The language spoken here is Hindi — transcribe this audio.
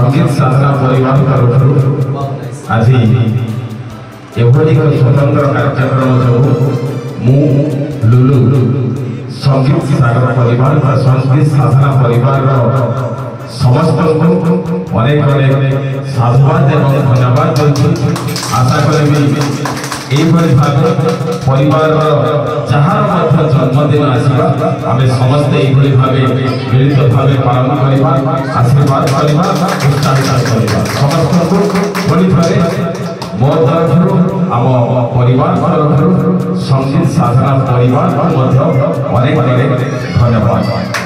संगीत साधना परिवार तरफ आज एभली एक स्वतंत्र कार्यक्रम जो मु लुलु संगीत साधना परिवार संगीत साधना परिवार समस्त अनेक अनेक साधुवाद एवं धन्यवाद दूँ। आशा करी भाव परिवार जार जन्मदिन आसवा आम समस्ते भाव मिलित भाव पालन करवा आशीर्वाद करवा उत्साहित करवा समस्त को मो तरफ आम परिवार तरफ संगीत साधना परिवार अनेक अनेक धन्यवाद।